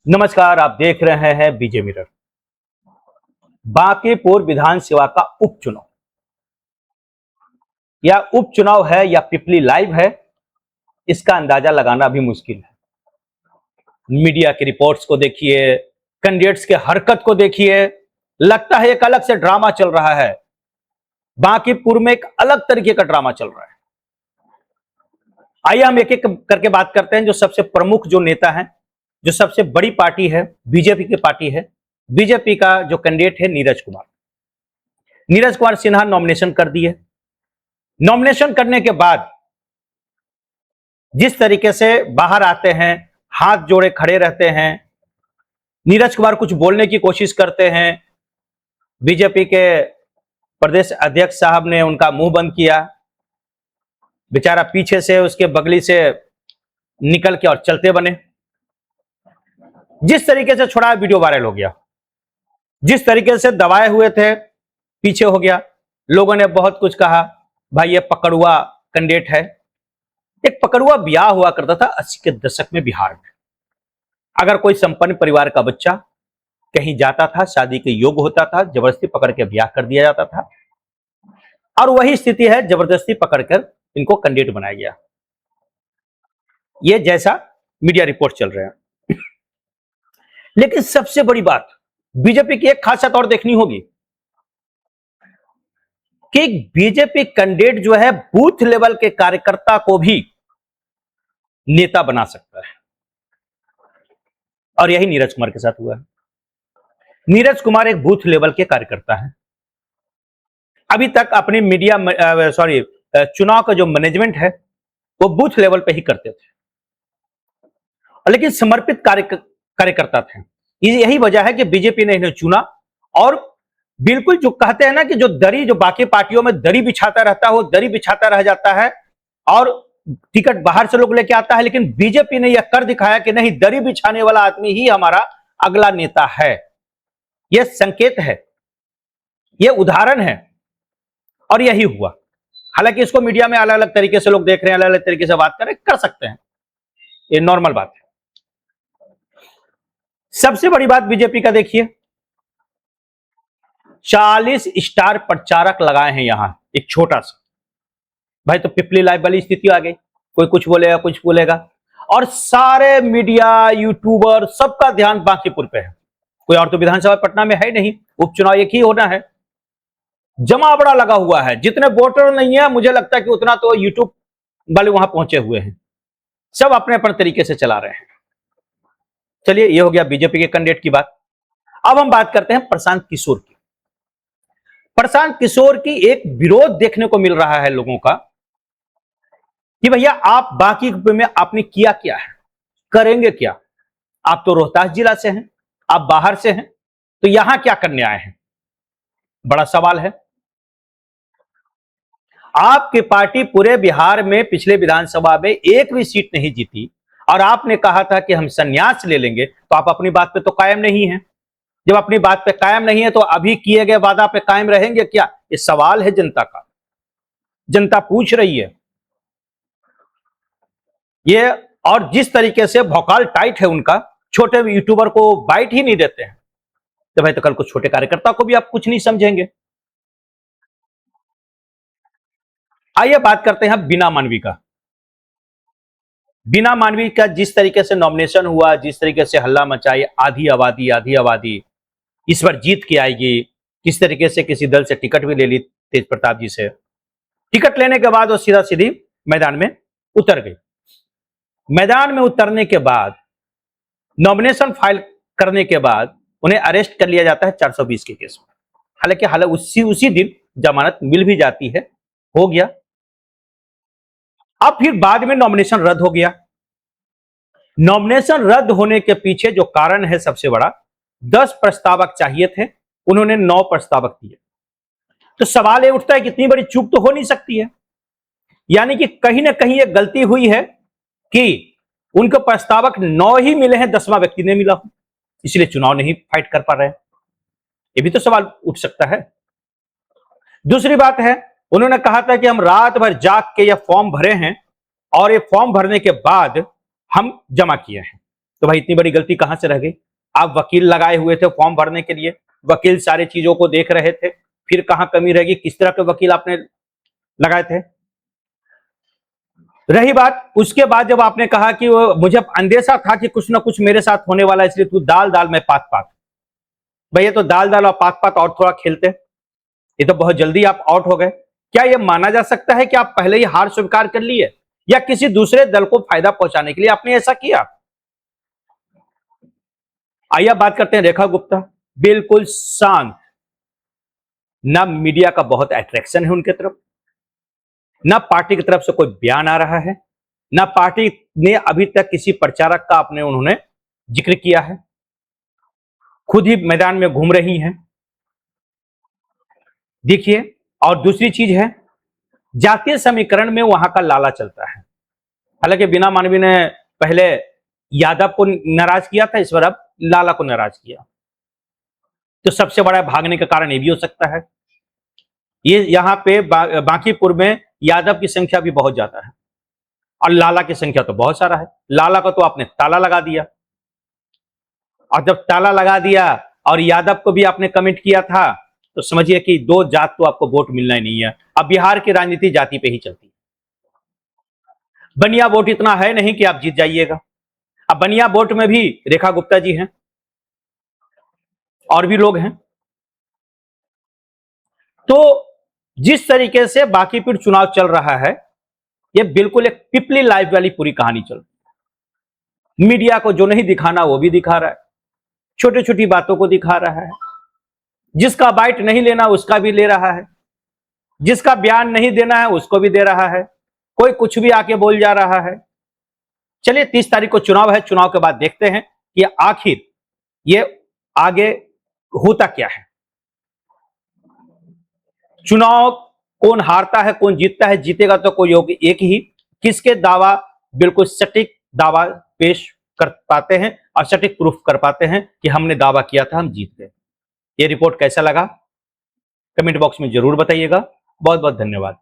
नमस्कार, आप देख रहे हैं बीजे मिरर। बांकीपुर विधानसभा का उपचुनाव या उपचुनाव है या पिपली लाइव है, इसका अंदाजा लगाना भी मुश्किल है। मीडिया की रिपोर्ट्स को देखिए, कैंडिडेट्स के हरकत को देखिए, लगता है एक अलग से ड्रामा चल रहा है। बांकीपुर में एक अलग तरीके का ड्रामा चल रहा है। आइए हम एक एक करके बात करते हैं। जो सबसे प्रमुख जो नेता हैं, जो सबसे बड़ी पार्टी है, बीजेपी की पार्टी है। बीजेपी का जो कैंडिडेट है नीरज कुमार सिन्हा नॉमिनेशन कर दिए। नॉमिनेशन करने के बाद जिस तरीके से बाहर आते हैं, हाथ जोड़े खड़े रहते हैं, नीरज कुमार कुछ बोलने की कोशिश करते हैं, बीजेपी के प्रदेश अध्यक्ष साहब ने उनका मुंह बंद किया। बेचारा पीछे से उसके बगली से निकल के और चलते बने। जिस तरीके से छोड़ा, वीडियो वायरल हो गया। जिस तरीके से दबाए हुए थे, पीछे हो गया। लोगों ने बहुत कुछ कहा, भाई ये पकड़ुआ कैंडिडेट है। एक पकड़ुआ ब्याह हुआ करता था 80 के दशक में बिहार में। अगर कोई संपन्न परिवार का बच्चा कहीं जाता था, शादी के योग्य होता था, जबरदस्ती पकड़ के ब्याह कर दिया जाता था। और वही स्थिति है, जबरदस्ती पकड़कर इनको कैंडिडेट बनाया गया। ये जैसा मीडिया रिपोर्ट चल रहे हैं। लेकिन सबसे बड़ी बात, बीजेपी की एक खासियत और देखनी होगी कि बीजेपी कैंडिडेट जो है बूथ लेवल के कार्यकर्ता को भी नेता बना सकता है। और यही नीरज कुमार के साथ हुआ है। नीरज कुमार एक बूथ लेवल के कार्यकर्ता है। अभी तक अपनी चुनाव का जो मैनेजमेंट है वो बूथ लेवल पे ही करते थे, लेकिन समर्पित कार्यकर्ता थे। यही वजह है कि बीजेपी ने इन्हें चुना। और बिल्कुल जो कहते हैं ना कि जो बाकी पार्टियों में दरी बिछाता रहता है, वो दरी बिछाता रह जाता है और टिकट बाहर से लोग लेके आता है। लेकिन बीजेपी ने यह कर दिखाया कि नहीं, दरी बिछाने वाला आदमी ही हमारा अगला नेता है। यह संकेत है, यह उदाहरण है, और यही हुआ। हालांकि इसको मीडिया में अलग अलग तरीके से लोग देख रहे हैं, अलग अलग तरीके से बात कर सकते हैं, ये नॉर्मल बात है। सबसे बड़ी बात बीजेपी का देखिए, 40 स्टार प्रचारक लगाए हैं यहां, एक छोटा सा। भाई तो पिपली लाइव वाली स्थिति आ गई, कोई कुछ बोलेगा, कुछ बोलेगा, और सारे मीडिया, यूट्यूबर, सबका ध्यान बांकीपुर पे है। कोई और तो विधानसभा पटना में है नहीं, उपचुनाव एक ही होना है। जमा बड़ा लगा हुआ है। जितने वोटर नहीं है, मुझे लगता है कि उतना तो यूट्यूब वाले वहां पहुंचे हुए हैं। सब अपने अपने तरीके से चला रहे हैं। चलिए, ये हो गया बीजेपी के कैंडिडेट की बात। अब हम बात करते हैं प्रशांत किशोर की। प्रशांत किशोर की एक विरोध देखने को मिल रहा है लोगों का कि भैया आप बांकीपुर में आपने किया क्या है, करेंगे क्या? आप तो रोहतास जिला से हैं, आप बाहर से हैं, तो यहां क्या करने आए हैं? बड़ा सवाल है। आपकी पार्टी पूरे बिहार में पिछले विधानसभा में एक भी सीट नहीं जीती, और आपने कहा था कि हम संन्यास ले लेंगे। तो आप अपनी बात पे तो कायम नहीं है। जब अपनी बात पे कायम नहीं है, तो अभी किए गए वादा पे कायम रहेंगे क्या? ये सवाल है जनता का। जनता पूछ रही है ये। और जिस तरीके से भौकाल टाइट है उनका, छोटे यूट्यूबर को बाइट ही नहीं देते हैं, तो भाई तो कल को छोटे कार्यकर्ता को भी आप कुछ नहीं समझेंगे। आइए बात करते हैं बीना मानवी का। बीना मानवी का जिस तरीके से नॉमिनेशन हुआ, जिस तरीके से हल्ला मचाई, आधी आबादी इस बार जीत के आएगी, किस तरीके से किसी दल से टिकट भी ले ली तेज प्रताप जी से। टिकट लेने के बाद वो सीधा सीधी मैदान में उतर गई। मैदान में उतरने के बाद, नॉमिनेशन फाइल करने के बाद उन्हें अरेस्ट कर लिया जाता है 420 के केस में। हालांकि उसी दिन जमानत मिल भी जाती है, हो गया। अब फिर बाद में नॉमिनेशन रद्द हो गया। नॉमिनेशन रद्द होने के पीछे जो कारण है सबसे बड़ा, 10 प्रस्तावक चाहिए थे, उन्होंने 9 प्रस्तावक दिए। तो सवाल ये उठता है कि इतनी बड़ी चूक तो हो नहीं सकती है। यानी कि कहीं ना कहीं एक गलती हुई है कि उनको प्रस्तावक 9 ही मिले हैं, 10वां व्यक्ति नहीं मिला हो, इसलिए चुनाव नहीं फाइट कर पा रहे हैं। ये भी तो सवाल उठ सकता है। दूसरी बात है, उन्होंने कहा था कि हम रात भर जाग के यह फॉर्म भरे हैं, और ये फॉर्म भरने के बाद हम जमा किए हैं। तो भाई इतनी बड़ी गलती कहां से रह गई? आप वकील लगाए हुए थे फॉर्म भरने के लिए, वकील सारे चीजों को देख रहे थे, फिर कहां कमी रहेगी? किस तरह के वकील आपने लगाए थे? रही बात उसके बाद जब आपने कहा कि मुझे अंदेशा था कि कुछ ना कुछ मेरे साथ होने वाला है, इसलिए तू दाल दाल में पात पात। भैया तो दाल दाल और पात पात और थोड़ा खेलते, ये तो बहुत जल्दी आप आउट हो गए। क्या यह माना जा सकता है कि आप पहले ही हार स्वीकार कर लिए, या किसी दूसरे दल को फायदा पहुंचाने के लिए आपने ऐसा किया? आइए बात करते हैं रेखा गुप्ता। बिल्कुल शांत, ना मीडिया का बहुत अट्रैक्शन है उनके तरफ, ना पार्टी की तरफ से कोई बयान आ रहा है, ना पार्टी ने अभी तक किसी प्रचारक का अपने उन्होंने जिक्र किया है, खुद ही मैदान में घूम रही हैं। देखिए, और दूसरी चीज है, जातीय समीकरण में वहां का लाला चलता है। हालांकि बिना मानवी ने पहले यादव को नाराज किया था, इस बार अब लाला को नाराज किया, तो सबसे बड़ा भागने का कारण ये भी हो सकता है। ये यहां पे बांकीपुर में यादव की संख्या भी बहुत ज्यादा है और लाला की संख्या तो बहुत सारा है। लाला को तो आपने ताला लगा दिया, और जब ताला लगा दिया और यादव को भी आपने कमिट किया था, तो समझिए कि दो जात तो आपको वोट मिलना ही नहीं है। अब बिहार की राजनीति जाति पे ही चलती है। बनिया वोट इतना है नहीं कि आप जीत जाइएगा। अब बनिया वोट में भी रेखा गुप्ता जी हैं और भी लोग हैं। तो जिस तरीके से बांकीपुर चुनाव चल रहा है, यह बिल्कुल एक पिपली लाइव वाली पूरी कहानी चल रही है। मीडिया को जो नहीं दिखाना वो भी दिखा रहा है, छोटी छोटी बातों को दिखा रहा है, जिसका बाइट नहीं लेना उसका भी ले रहा है, जिसका बयान नहीं देना है उसको भी दे रहा है, कोई कुछ भी आके बोल जा रहा है। चलिए 30 तारीख को चुनाव है, चुनाव के बाद देखते हैं कि आखिर ये आगे होता क्या है। चुनाव कौन हारता है कौन जीतता है, जीतेगा तो कोई होगी एक ही, किसके दावा बिल्कुल सटीक दावा पेश कर पाते हैं और सटीक प्रूफ कर पाते हैं कि हमने दावा किया था हम जीत गए। ये रिपोर्ट कैसा लगा कमेंट बॉक्स में जरूर बताइएगा। बहुत बहुत धन्यवाद।